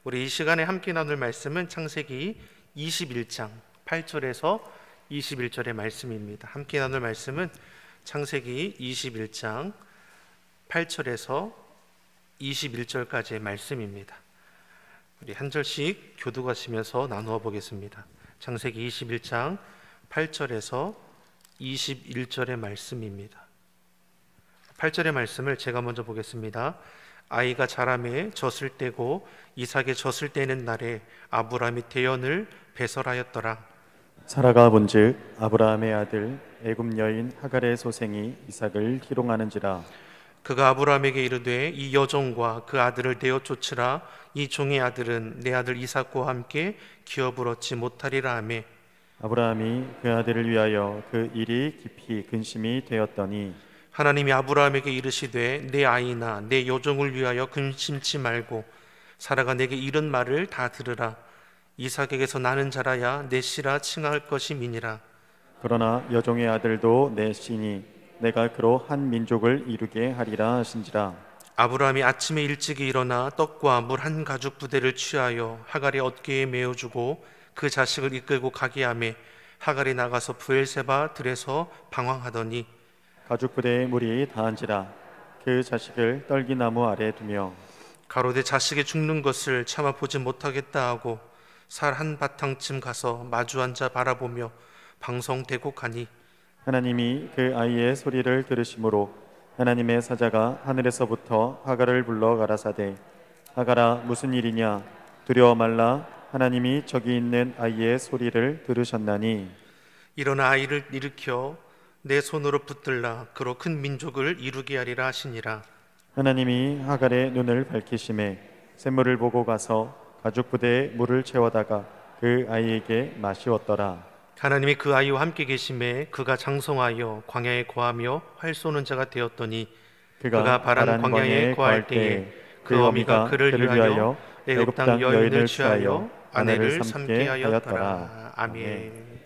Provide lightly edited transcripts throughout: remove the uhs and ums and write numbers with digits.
우리 이 시간에 함께 나눌 말씀은 창세기 21장 8절에서 21절의 말씀입니다. 함께 나눌 말씀은 창세기 21장 8절에서 21절까지의 말씀입니다. 우리 한 절씩 교독하시면서 나누어 보겠습니다. 창세기 21장 8절에서 21절의 말씀입니다. 8절의 말씀을 제가 먼저 보겠습니다. 아이가 자라매 젖을 떼고 이삭의 젖을 떼는 날에 아브라함이 대언을 배설하였더라. 사라가 본즉 아브라함의 아들 애굽 여인 하갈의 소생이 이삭을 희롱하는지라. 그가 아브라함에게 이르되 이 여종과 그 아들을 내어 쫓으라. 이 종의 아들은 내 아들 이삭과 함께 기업을 얻지 못하리라 하매 아브라함이 그 아들을 위하여 그 일이 깊이 근심이 되었더니 하나님이 아브라함에게 이르시되 내 아이나 내 여종을 위하여 근심치 말고 사라가 내게 이른 말을 다 들으라. 이삭에게서 나는 자라야 내 씨라 칭할 것임이니라. 그러나 여종의 아들도 내 씨니 내가 그로 한 민족을 이루게 하리라 하신지라. 아브라함이 아침에 일찍이 일어나 떡과 물 한 가죽 부대를 취하여 하갈의 어깨에 메어주고 그 자식을 이끌고 가게 하매 하갈이 나가서 브엘세바 들에서 방황하더니 가죽 부대에 물이 다한지라. 그 자식을 떨기나무 아래 두며 가로되 자식이 죽는 것을 참아 보지 못하겠다 하고 살 한 바탕쯤 가서 마주 앉아 바라보며 방성대고 가니 하나님이 그 아이의 소리를 들으심으로 하나님의 사자가 하늘에서부터 하갈을 불러 가라사대 하갈아 무슨 일이냐 두려워 말라. 하나님이 저기 있는 아이의 소리를 들으셨나니 일어나 아이를 일으켜 내 손으로 붙들라. 그로 큰 민족을 이루게 하리라 하시니라. 하나님이 하갈의 눈을 밝히심에 샘물을 보고 가서 가죽 부대에 물을 채워다가 그 아이에게 마시웠더라. 하나님이 그 아이와 함께 계심에 그가 장성하여 광야에 거하며 활 쏘는 자가 되었더니 그가 바란 광야에 거할 때에 그 어미가 그를 위하여 애굽 땅 여인을 취하여 아내를 삼게 하였더라. 아멘.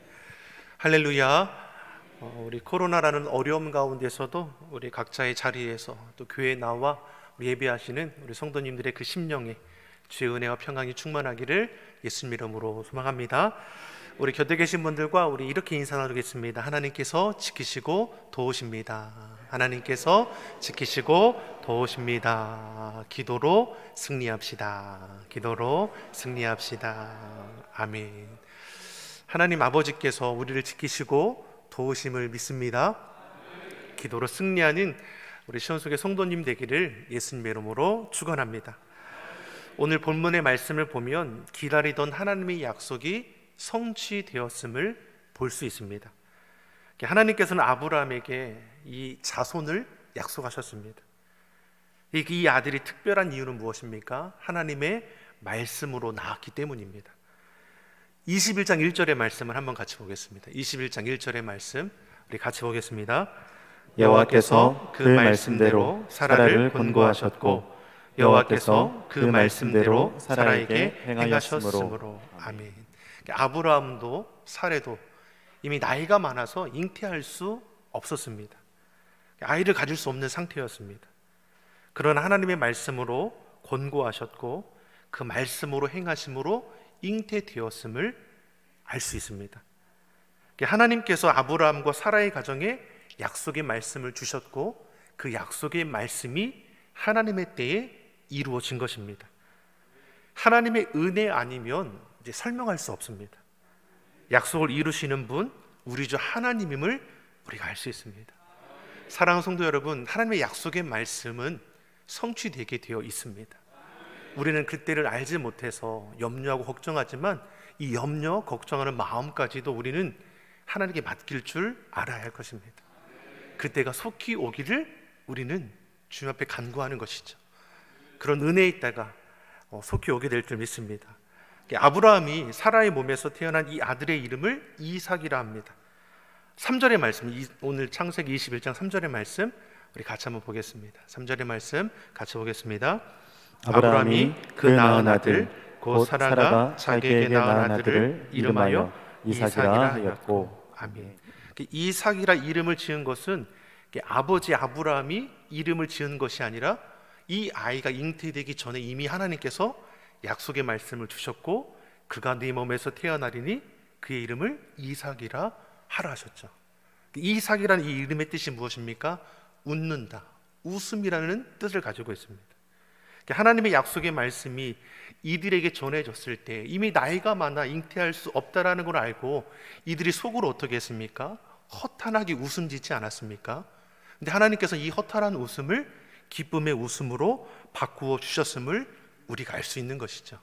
할렐루야. 우리 코로나라는 어려움 가운데서도 우리 각자의 자리에서 또 교회에 나와 예배하시는 우리 성도님들의 그 심령에 주의 은혜와 평강이 충만하기를 예수님 이름으로 소망합니다. 우리 곁에 계신 분들과 우리 이렇게 인사 나누겠습니다. 하나님께서 지키시고 도우십니다. 하나님께서 지키시고 도우십니다. 기도로 승리합시다. 기도로 승리합시다. 아멘. 하나님 아버지께서 우리를 지키시고 도우심을 믿습니다. 기도로 승리하는 우리 시온속의 성도님 되기를 예수님의 이름으로 축원합니다. 오늘 본문의 말씀을 보면 기다리던 하나님의 약속이 성취되었음을 볼 수 있습니다. 하나님께서는 아브라함에게 이 자손을 약속하셨습니다. 이 아들이 특별한 이유는 무엇입니까? 하나님의 말씀으로 낳았기 때문입니다. 21장 1절의 말씀을 한번 같이 보겠습니다. 21장 1절의 말씀 우리 같이 보겠습니다. 여호와께서 그 말씀대로 사라를 권고하셨고 여호와께서 그 말씀대로 사라에게 행하셨으므로. 아멘. 아브라함도 사레도 이미 나이가 많아서 잉태할 수 없었습니다. 아이를 가질 수 없는 상태였습니다. 그러나 하나님의 말씀으로 권고하셨고 그 말씀으로 행하심으로 잉태되었음을 알 수 있습니다. 하나님께서 아브라함과 사라의 가정에 약속의 말씀을 주셨고 그 약속의 말씀이 하나님의 때에 이루어진 것입니다. 하나님의 은혜 아니면 이제 설명할 수 없습니다. 약속을 이루시는 분 우리 주 하나님임을 우리가 알 수 있습니다. 사랑하는 성도 여러분, 하나님의 약속의 말씀은 성취되게 되어 있습니다. 우리는 그때를 알지 못해서 염려하고 걱정하지만 이 염려, 걱정하는 마음까지도 우리는 하나님께 맡길 줄 알아야 할 것입니다. 그때가 속히 오기를 우리는 주님 앞에 간구하는 것이죠. 그런 은혜에 있다가 속히 오게 될 줄 믿습니다. 아브라함이 사라의 몸에서 태어난 이 아들의 이름을 이삭이라 합니다. 3절의 말씀, 오늘 창세기 21장 3절의 말씀 우리 같이 한번 보겠습니다. 3절의 말씀 같이 보겠습니다. 아브라함이 그 낳은 아들 곧 사라가 자기에게 낳은 아들을 이름하여 이삭이라 하였고. 아멘. 이삭이라 이름을 지은 것은 아버지 아브라함이 이름을 지은 것이 아니라 이 아이가 잉태되기 전에 이미 하나님께서 약속의 말씀을 주셨고 그가 네 몸에서 태어나리니 그의 이름을 이삭이라 하라 하셨죠. 이삭이라는 이 이름의 뜻이 무엇입니까? 웃는다, 웃음이라는 뜻을 가지고 있습니다. 하나님의 약속의 말씀이 이들에게 전해졌을 때 이미 나이가 많아 잉태할 수 없다라는 걸 알고 이들이 속으로 어떻게 했습니까? 허탄하게 웃음 짓지 않았습니까? 근데 하나님께서 이 허탄한 웃음을 기쁨의 웃음으로 바꾸어 주셨음을 우리가 알 수 있는 것이죠.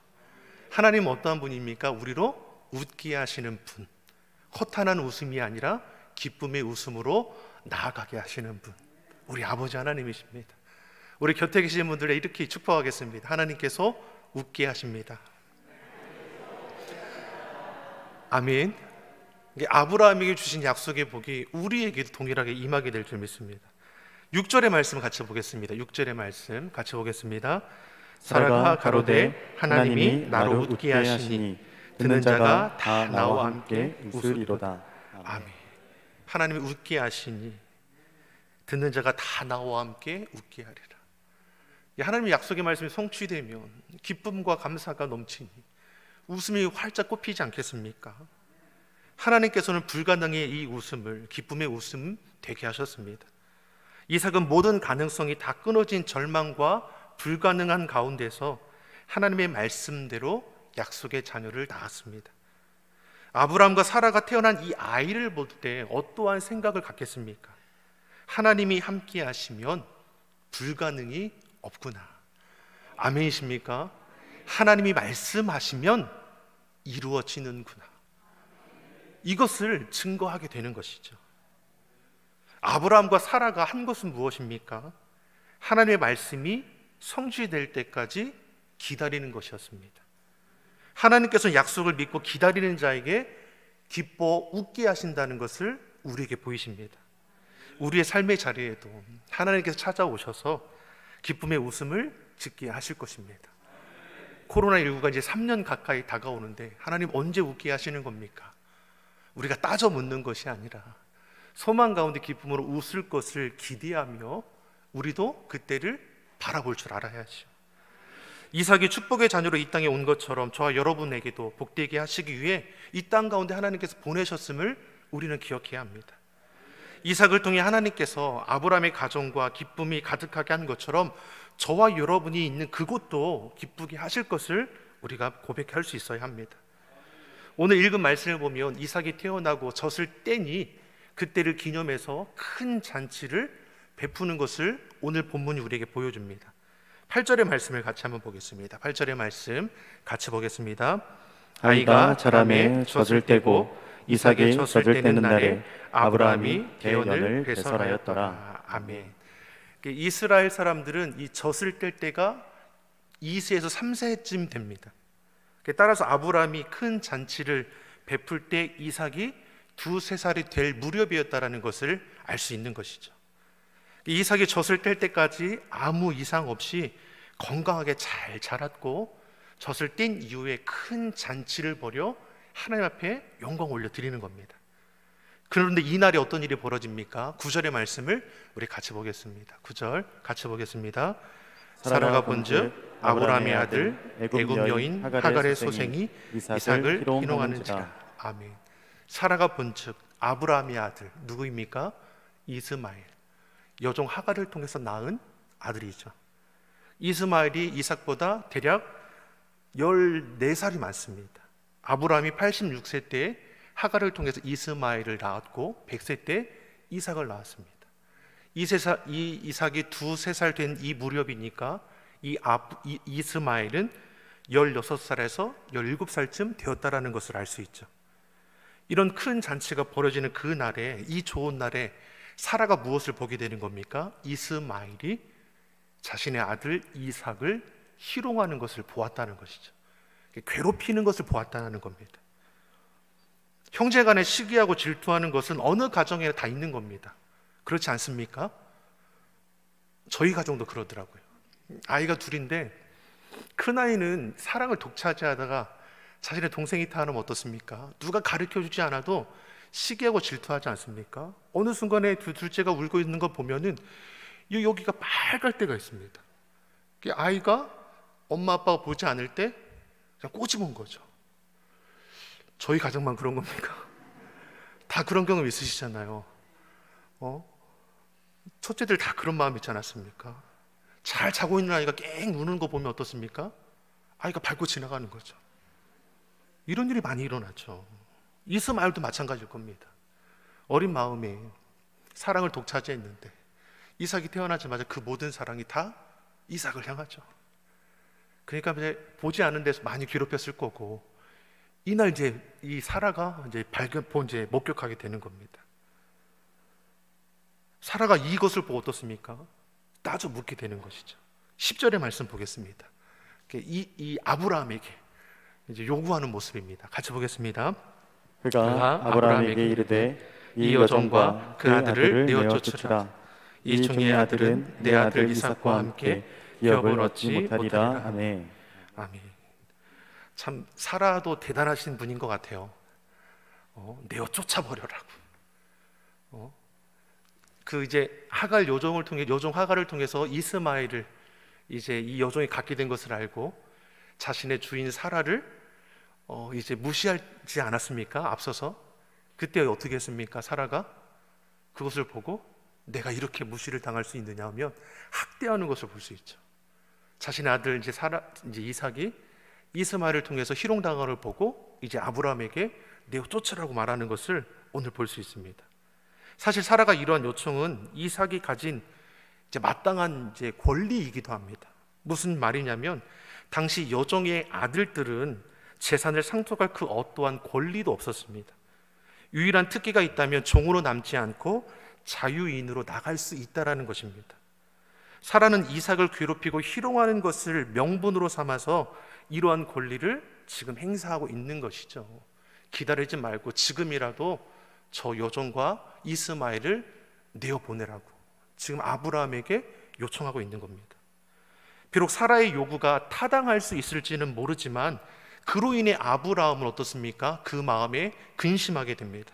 하나님은 어떠한 분입니까? 우리로 웃게 하시는 분, 허탄한 웃음이 아니라 기쁨의 웃음으로 나아가게 하시는 분, 우리 아버지 하나님이십니다. 우리 곁에 계신 분들에 이렇게 축복하겠습니다. 하나님께서 웃게 하십니다. 아멘. 아브라함에게 주신 약속의 복이 우리에게도 동일하게 임하게 될 줄 믿습니다. 6절의 말씀 같이 보겠습니다. 6절의 말씀 같이 보겠습니다. 사라가 가로되 하나님이 나로 웃게 하시니 듣는 자가 다 나와 함께 웃으리로다. 아멘. 하나님이 웃게 하시니 듣는 자가 다 나와 함께 웃게 하리라. 하나님의 약속의 말씀이 성취되면 기쁨과 감사가 넘치니 웃음이 활짝 꽃피지 않겠습니까? 하나님께서는 불가능의 이 웃음을 기쁨의 웃음 되게 하셨습니다. 이삭은 모든 가능성이 다 끊어진 절망과 불가능한 가운데서 하나님의 말씀대로 약속의 자녀를 낳았습니다. 아브라함과 사라가 태어난 이 아이를 볼 때 어떠한 생각을 갖겠습니까? 하나님이 함께 하시면 불가능이 없구나. 아멘이십니까? 하나님이 말씀하시면 이루어지는구나. 이것을 증거하게 되는 것이죠. 아브라함과 사라가 한 것은 무엇입니까? 하나님의 말씀이 성취될 때까지 기다리는 것이었습니다. 하나님께서 약속을 믿고 기다리는 자에게 기뻐 웃게 하신다는 것을 우리에게 보이십니다. 우리의 삶의 자리에도 하나님께서 찾아오셔서 기쁨의 웃음을 짓게 하실 것입니다. 코로나19가 이제 3년 가까이 다가오는데 하나님 언제 웃게 하시는 겁니까? 우리가 따져 묻는 것이 아니라 소망 가운데 기쁨으로 웃을 것을 기대하며 우리도 그때를 바라볼 줄 알아야죠. 이삭이 축복의 자녀로 이 땅에 온 것처럼 저와 여러분에게도 복되게 하시기 위해 이 땅 가운데 하나님께서 보내셨음을 우리는 기억해야 합니다. 이삭을 통해 하나님께서 아브라함의 가정과 기쁨이 가득하게 한 것처럼 저와 여러분이 있는 그곳도 기쁘게 하실 것을 우리가 고백할 수 있어야 합니다. 오늘 읽은 말씀을 보면 이삭이 태어나고 젖을 떼니 그때를 기념해서 큰 잔치를 베푸는 것을 오늘 본문이 우리에게 보여줍니다. 8절의 말씀을 같이 한번 보겠습니다. 8절의 말씀 같이 보겠습니다. 아이가 자라매 젖을 떼고 이삭이 젖을 떼는 날에 아브라함이 대연을 배설하였더라. 아멘. 이스라엘 사람들은 이 젖을 뗄 때가 2세에서 3세쯤 됩니다. 따라서 아브라함이 큰 잔치를 베풀 때 이삭이 2-3살이 될 무렵이었다는 것을 알 수 있는 것이죠. 이삭이 젖을 뗄 때까지 아무 이상 없이 건강하게 잘 자랐고 젖을 뗀 이후에 큰 잔치를 벌여 하나님 앞에 영광 올려드리는 겁니다. 그런데 이날에 어떤 일이 벌어집니까? 9절의 말씀을 우리 같이 보겠습니다. 9절 같이 보겠습니다. 사라가 본즉 아브라함의 아들 애굽 여인 하갈의 소생이 이삭을 희롱하는지라. 아멘. 사라가 본즉 아브라함의 아들 누구입니까? 이스마엘, 여종 하갈을 통해서 낳은 아들이죠. 이스마엘이 이삭보다 대략 14살이 많습니다. 아브라함이 86세 때 하갈을 통해서 이스마엘을 낳았고 100세 때 이삭을 낳았습니다. 이삭이 2-3살 된 이 무렵이니까 이스마엘은 16살에서 17살쯤 되었다라는 것을 알 수 있죠. 이런 큰 잔치가 벌어지는 그 날에, 이 좋은 날에 사라가 무엇을 보게 되는 겁니까? 이스마엘이 자신의 아들 이삭을 희롱하는 것을 보았다는 것이죠. 괴롭히는 것을 보았다는 겁니다. 형제간에 시기하고 질투하는 것은 어느 가정에 다 있는 겁니다. 그렇지 않습니까? 저희 가정도 그러더라고요. 아이가 둘인데 큰아이는 사랑을 독차지하다가 자신의 동생이 태어나면 어떻습니까? 누가 가르쳐주지 않아도 시기하고 질투하지 않습니까? 어느 순간에 둘째가 울고 있는 거 보면은 여기가 빨갈 때가 있습니다. 아이가 엄마 아빠가 보지 않을 때 그냥 꼬집은 거죠. 저희 가정만 그런 겁니까? 다 그런 경험 있으시잖아요. 첫째들 다 그런 마음 있지 않았습니까? 잘 자고 있는 아이가 깽 우는 거 보면 어떻습니까? 아이가 밟고 지나가는 거죠. 이런 일이 많이 일어나죠. 이스마엘도 마찬가지일 겁니다. 어린 마음에 사랑을 독차지했는데 이삭이 태어나자마자 그 모든 사랑이 다 이삭을 향하죠. 그러니까 이제 보지 않은 데서 많이 괴롭혔을 거고, 이날 이제 이 사라가 이제 목격하게 되는 겁니다. 사라가 이것을 보고 어떻습니까? 따져 묻게 되는 것이죠. 10절의 말씀 보겠습니다. 이 아브라함에게 이제 요구하는 모습입니다. 같이 보겠습니다. 그가 아브라함에게 이르되 이 여종과 그 아들을 내어 쫓으라. 이 중의 아들은 내 아들 이삭과 함께 기업을 얻지 못하리라 하네. 아멘. 참 사라도 대단하신 분인 것 같아요. 내어 쫓아버려라고. 그 이제 하갈 여종 하갈을 통해서 이스마엘을 이제 이 여종이 갖게 된 것을 알고 자신의 주인 사라를 이제 무시하지 않았습니까? 앞서서 그때 어떻게 했습니까? 사라가 그것을 보고 내가 이렇게 무시를 당할 수 있느냐 하면 학대하는 것을 볼 수 있죠. 자신의 아들 이제 이삭이 이스마엘을 통해서 희롱당한 걸 보고 이제 아브라함에게 내어 쫓으라고 말하는 것을 오늘 볼 수 있습니다. 사실 사라가 이러한 요청은 이삭이 가진 이제 마땅한 이제 권리이기도 합니다. 무슨 말이냐면 당시 여종의 아들들은 재산을 상속할 그 어떠한 권리도 없었습니다. 유일한 특기가 있다면 종으로 남지 않고 자유인으로 나갈 수 있다라는 것입니다. 사라는 이삭을 괴롭히고 희롱하는 것을 명분으로 삼아서 이러한 권리를 지금 행사하고 있는 것이죠. 기다리지 말고 지금이라도 저 여종과 이스마엘을 내어보내라고 지금 아브라함에게 요청하고 있는 겁니다. 비록 사라의 요구가 타당할 수 있을지는 모르지만 그로 인해 아브라함은 어떻습니까? 그 마음에 근심하게 됩니다.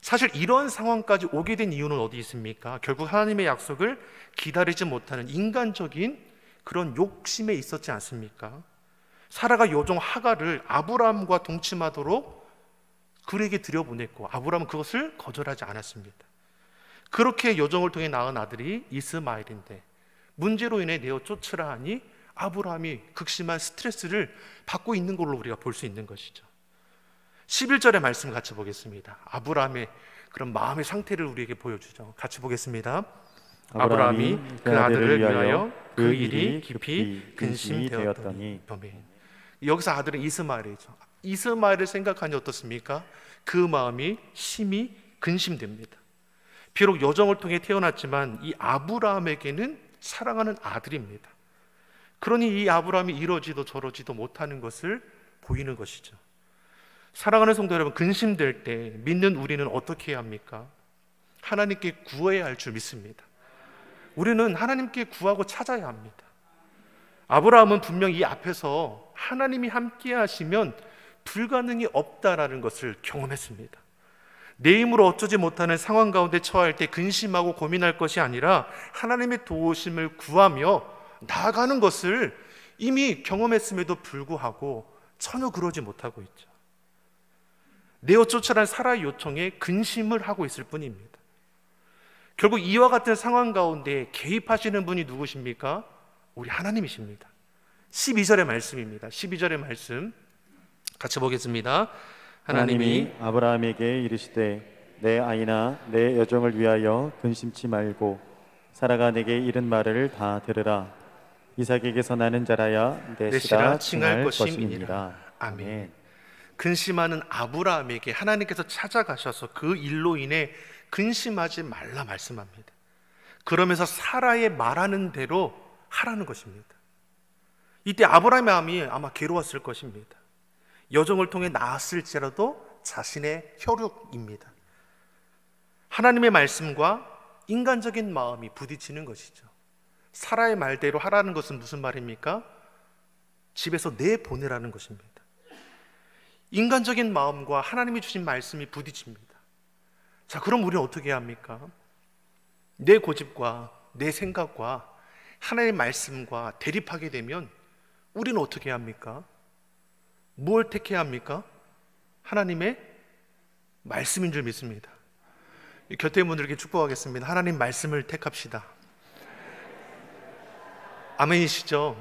사실 이런 상황까지 오게 된 이유는 어디 있습니까? 결국 하나님의 약속을 기다리지 못하는 인간적인 그런 욕심에 있었지 않습니까? 사라가 여종 하갈을 아브라함과 동침하도록 그에게 들여보냈고 아브라함은 그것을 거절하지 않았습니다. 그렇게 여종을 통해 낳은 아들이 이스마엘인데 문제로 인해 내어 쫓으라 하니 아브라함이 극심한 스트레스를 받고 있는 걸로 우리가 볼 수 있는 것이죠. 11절의 말씀 같이 보겠습니다. 아브라함의 그런 마음의 상태를 우리에게 보여주죠. 같이 보겠습니다. 아브라함이 그 아들을 위하여 그 일이 깊이 근심되었더니. 여기서 아들은 이스마엘이죠. 이스마엘을 생각하니 어떻습니까? 그 마음이 심히 근심됩니다. 비록 여종을 통해 태어났지만 이 아브라함에게는 사랑하는 아들입니다. 그러니 이 아브라함이 이러지도 저러지도 못하는 것을 보이는 것이죠. 사랑하는 성도 여러분, 근심될 때 믿는 우리는 어떻게 해야 합니까? 하나님께 구해야 할 줄 믿습니다. 우리는 하나님께 구하고 찾아야 합니다. 아브라함은 분명 이 앞에서 하나님이 함께 하시면 불가능이 없다라는 것을 경험했습니다. 내 힘으로 어쩌지 못하는 상황 가운데 처할 때 근심하고 고민할 것이 아니라 하나님의 도우심을 구하며 나아가는 것을 이미 경험했음에도 불구하고 전혀 그러지 못하고 있죠. 내어 쫓아란 사라의 요청에 근심을 하고 있을 뿐입니다. 결국 이와 같은 상황 가운데 개입하시는 분이 누구십니까? 우리 하나님이십니다. 12절의 말씀입니다. 12절의 말씀 같이 보겠습니다. 하나님이 아브라함에게 이르시되 내 아이나 내 여종을 위하여 근심치 말고 사라가 내게 이른 말을 다 들으라. 이삭에게서 나는 자라야 내 씨라 칭할 것임이니라. 아멘. 근심하는 아브라함에게 하나님께서 찾아가셔서 그 일로 인해 근심하지 말라 말씀합니다. 그러면서 사라의 말하는 대로 하라는 것입니다. 이때 아브라함의 마음이 아마 괴로웠을 것입니다. 여종을 통해 낳았을지라도 자신의 혈육입니다. 하나님의 말씀과 인간적인 마음이 부딪히는 것이죠. 사라의 말대로 하라는 것은 무슨 말입니까? 집에서 내보내라는 것입니다. 인간적인 마음과 하나님이 주신 말씀이 부딪힙니다. 자, 그럼 우리는 어떻게 해야 합니까? 내 고집과 내 생각과 하나님의 말씀과 대립하게 되면 우리는 어떻게 해야 합니까? 뭘 택해야 합니까? 하나님의 말씀인 줄 믿습니다. 곁에 있는 분들에게 축복하겠습니다. 하나님 말씀을 택합시다. 아멘이시죠?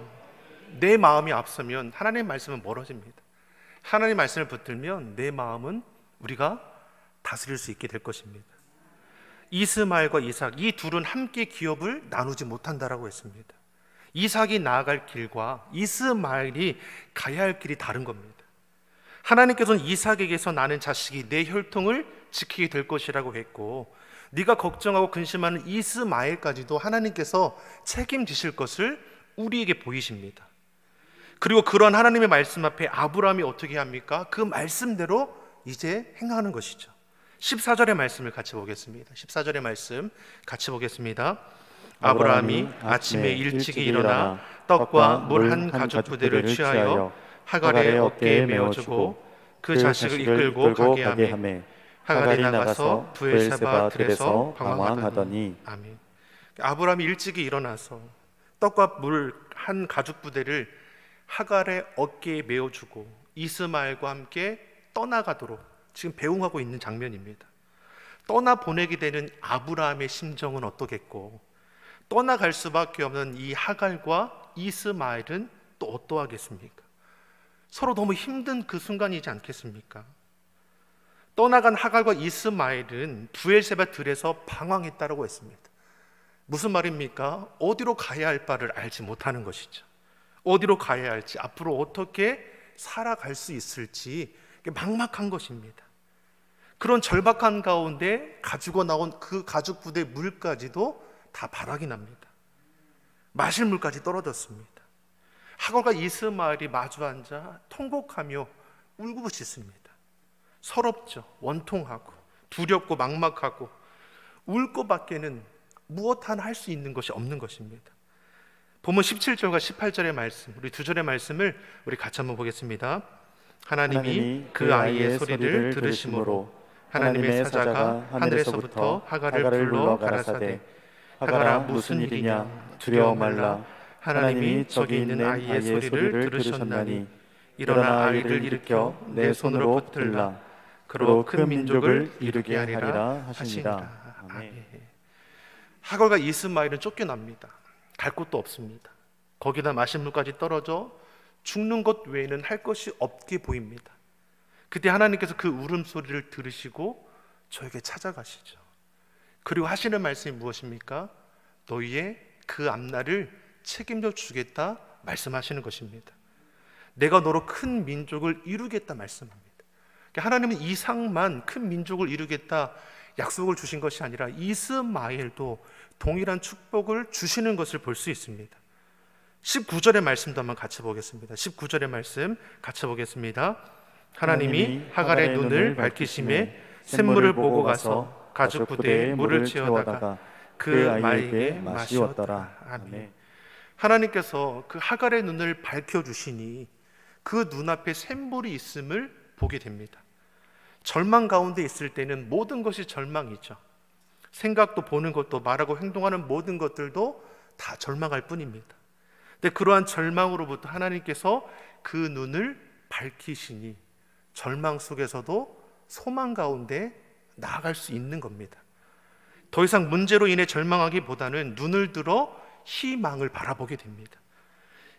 내 마음이 앞서면 하나님 말씀은 멀어집니다. 하나님 말씀을 붙들면 내 마음은 우리가 다스릴 수 있게 될 것입니다. 이스마엘과 이삭, 이 둘은 함께 기업을 나누지 못한다라고 했습니다. 이삭이 나아갈 길과 이스마엘이 가야 할 길이 다른 겁니다. 하나님께서는 이삭에게서 나는 자식이 내 혈통을 지키게 될 것이라고 했고, 네가 걱정하고 근심하는 이스마엘까지도 하나님께서 책임지실 것을 우리에게 보이십니다. 그리고 그런 하나님의 말씀 앞에 아브라함이 어떻게 합니까? 그 말씀대로 이제 행하는 것이죠. 14절의 말씀을 같이 보겠습니다. 14절의 말씀 같이 보겠습니다. 아브라함이 아침에 일찍이 일어나 떡과 물 한 가죽 부대를 취하여 하갈의 어깨에 메어주고 그 자식을 이끌고 가게 하매 하갈이 나가서 브엘세바 들에서 방황하더니. 아멘. 아브라함이 일찍이 일어나서 떡과 물 한 가죽 부대를 하갈의 어깨에 메어주고 이스마엘과 함께 떠나가도록 지금 배웅하고 있는 장면입니다. 떠나 보내게 되는 아브라함의 심정은 어떠겠고, 떠나갈 수밖에 없는 이 하갈과 이스마엘은 또 어떠하겠습니까? 서로 너무 힘든 그 순간이지 않겠습니까? 떠나간 하갈과 이스마엘은 브엘세바 들에서 방황했다라고 했습니다. 무슨 말입니까? 어디로 가야 할 바를 알지 못하는 것이죠. 어디로 가야 할지, 앞으로 어떻게 살아갈 수 있을지 막막한 것입니다. 그런 절박한 가운데 가지고 나온 그 가죽 부대 물까지도 다 바닥이 납니다. 마실 물까지 떨어졌습니다. 하갈과 이스마엘이 마주 앉아 통곡하며 울고부짖습니다. 서럽죠. 원통하고 두렵고 막막하고 울 것밖에는 무엇 하나 할 수 있는 것이 없는 것입니다. 본문 17절과 18절의 말씀, 우리 두 절의 말씀을 우리 같이 한번 보겠습니다. 하나님이 그 아이의 소리를 들으심으로 하나님의 사자가 하늘에서부터 하갈을 불러 가라사대 하갈아 무슨 일이냐 두려워 말라 하나님이 저기 있는 아이의 소리를 들으셨나니 일어나 아이를 일으켜 내 손으로 붙들라 그로 큰 민족을 이루게 하리라 하시니라. 아멘. 하갈과 이스마엘은 쫓겨납니다. 갈 곳도 없습니다. 거기다 마실 물까지 떨어져 죽는 것 외에는 할 것이 없게 보입니다. 그때 하나님께서 그 울음소리를 들으시고 저에게 찾아가시죠. 그리고 하시는 말씀이 무엇입니까? 너희의 그 앞날을 책임져 주겠다 말씀하시는 것입니다. 내가 너로 큰 민족을 이루겠다 말씀합니다. 하나님은 이삭만 큰 민족을 이루겠다 약속을 주신 것이 아니라 이스마엘도 동일한 축복을 주시는 것을 볼 수 있습니다. 19절의 말씀도 한번 같이 보겠습니다. 19절의 말씀 같이 보겠습니다. 하나님이 하갈의 눈을 밝히심에 샘물을 보고 가서 가죽 부대에 물을 채워다가 그 아이에게 마시었더라. 아멘. 하나님께서 그 하갈의 눈을 밝혀주시니 그 눈앞에 샘물이 있음을 보게 됩니다. 절망 가운데 있을 때는 모든 것이 절망이죠. 생각도 보는 것도 말하고 행동하는 모든 것들도 다 절망할 뿐입니다. 근데 그러한 절망으로부터 하나님께서 그 눈을 밝히시니 절망 속에서도 소망 가운데 나아갈 수 있는 겁니다. 더 이상 문제로 인해 절망하기보다는 눈을 들어 희망을 바라보게 됩니다.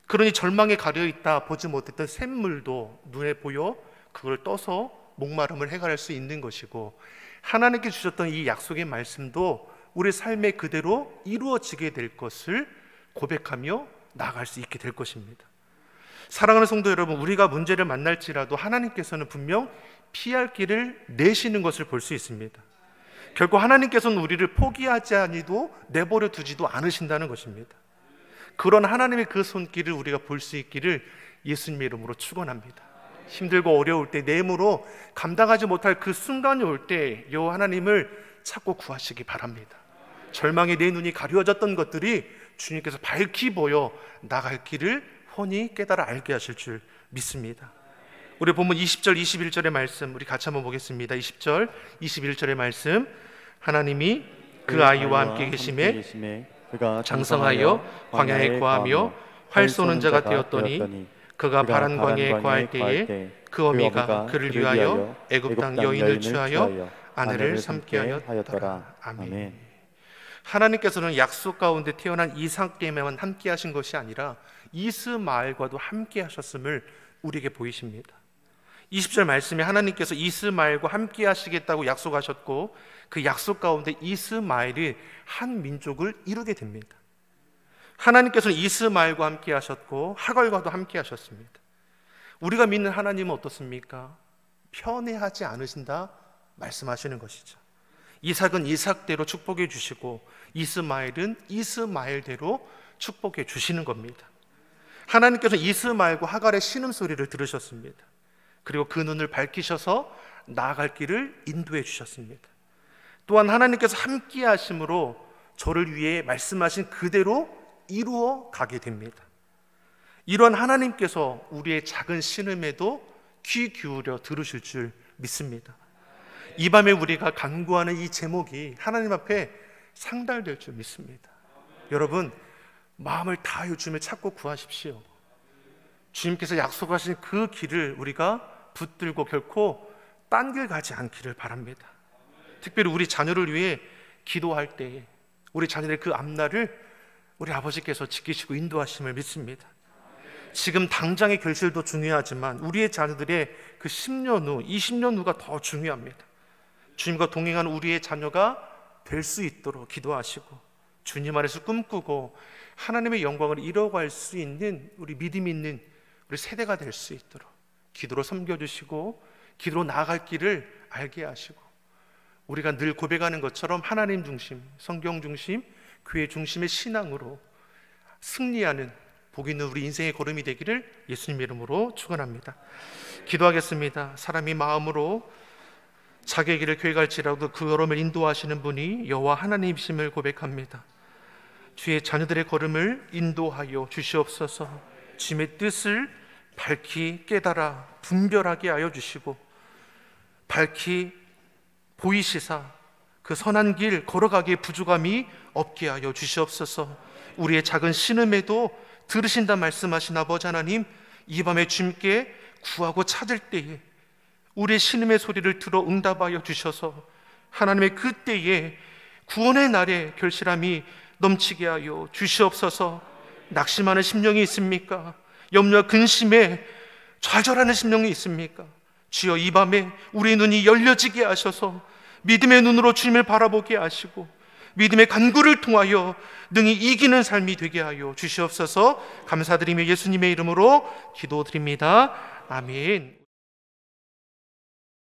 그러니 절망에 가려있다 보지 못했던 샘물도 눈에 보여 그걸 떠서 목마름을 해결할 수 있는 것이고, 하나님께 주셨던 이 약속의 말씀도 우리 삶에 그대로 이루어지게 될 것을 고백하며 나아갈 수 있게 될 것입니다. 사랑하는 성도 여러분, 우리가 문제를 만날지라도 하나님께서는 분명 피할 길을 내시는 것을 볼 수 있습니다. 결국 하나님께서는 우리를 포기하지 아니도 내버려 두지도 않으신다는 것입니다. 그런 하나님의 그 손길을 우리가 볼 수 있기를 예수님의 이름으로 축원합니다. 힘들고 어려울 때, 내 힘으로 감당하지 못할 그 순간이 올 때 여호와 하나님을 찾고 구하시기 바랍니다. 절망에 내 눈이 가려졌던 것들이 주님께서 밝히 보여 나갈 길을 훤히 깨달아 알게 하실 줄 믿습니다. 우리 본문 20절 21절의 말씀 우리 같이 한번 보겠습니다. 20절 21절의 말씀, 하나님이 그 아이와 함께 계심에 그가 장성하여 광야에 거하며 활 쏘는 자가 되었더니 그가 바란 광야에 거할 때에 그 어미가 그를 위하여 애굽 땅 여인을 취하여 아내를 삼게 하였더라. 아멘. 하나님께서는 약속 가운데 태어난 이삭에게만 함께 하신 것이 아니라 이스마엘과도 함께 하셨음을 우리에게 보이십니다. 20절 말씀에 하나님께서 이스마엘과 함께 하시겠다고 약속하셨고, 그 약속 가운데 이스마엘이 한 민족을 이루게 됩니다. 하나님께서는 이스마엘과 함께 하셨고 하갈과도 함께 하셨습니다. 우리가 믿는 하나님은 어떻습니까? 편애하지 않으신다 말씀하시는 것이죠. 이삭은 이삭대로 축복해 주시고 이스마엘은 이스마엘대로 축복해 주시는 겁니다. 하나님께서 이스마엘과 하갈의 신음소리를 들으셨습니다. 그리고 그 눈을 밝히셔서 나아갈 길을 인도해 주셨습니다. 또한 하나님께서 함께 하심으로 저를 위해 말씀하신 그대로 이루어 가게 됩니다. 이런 하나님께서 우리의 작은 신음에도 귀 기울여 들으실 줄 믿습니다. 이 밤에 우리가 간구하는 이 제목이 하나님 앞에 상달될 줄 믿습니다. 여러분, 마음을 다하여 주님을 찾고 구하십시오. 주님께서 약속하신 그 길을 우리가 붙들고 결코 딴 길 가지 않기를 바랍니다. 특별히 우리 자녀를 위해 기도할 때에 우리 자녀의 그 앞날을 우리 아버지께서 지키시고 인도하심을 믿습니다. 지금 당장의 결실도 중요하지만 우리의 자녀들의 그 10년 후, 20년 후가 더 중요합니다. 주님과 동행하는 우리의 자녀가 될 수 있도록 기도하시고 주님 안에서 꿈꾸고 하나님의 영광을 이뤄갈 수 있는 우리 믿음 있는 우리 세대가 될 수 있도록 기도로 섬겨주시고 기도로 나아갈 길을 알게 하시고, 우리가 늘 고백하는 것처럼 하나님 중심, 성경 중심, 교회 중심의 신앙으로 승리하는 복 있는 우리 인생의 걸음이 되기를 예수님 이름으로 축원합니다. 기도하겠습니다. 사람이 마음으로 자기의 길을 교회 갈지라도 그 걸음을 인도하시는 분이 여호와 하나님이심을 고백합니다. 주의 자녀들의 걸음을 인도하여 주시옵소서. 주님의 뜻을 밝히 깨달아 분별하게 하여 주시고 밝히 보이시사 그 선한 길 걸어가기에 부족함이 없게 하여 주시옵소서. 우리의 작은 신음에도 들으신다 말씀하신 아버지 하나님, 이 밤에 주님께 구하고 찾을 때에 우리의 신음의 소리를 들어 응답하여 주셔서 하나님의 그때에 구원의 날에 결실함이 넘치게 하여 주시옵소서. 낙심하는 심령이 있습니까? 염려와 근심에 좌절하는 심령이 있습니까? 주여, 이 밤에 우리의 눈이 열려지게 하셔서 믿음의 눈으로 주님을 바라보게 하시고 믿음의 간구를 통하여 능히 이기는 삶이 되게 하여 주시옵소서. 감사드리며 예수님의 이름으로 기도드립니다. 아멘.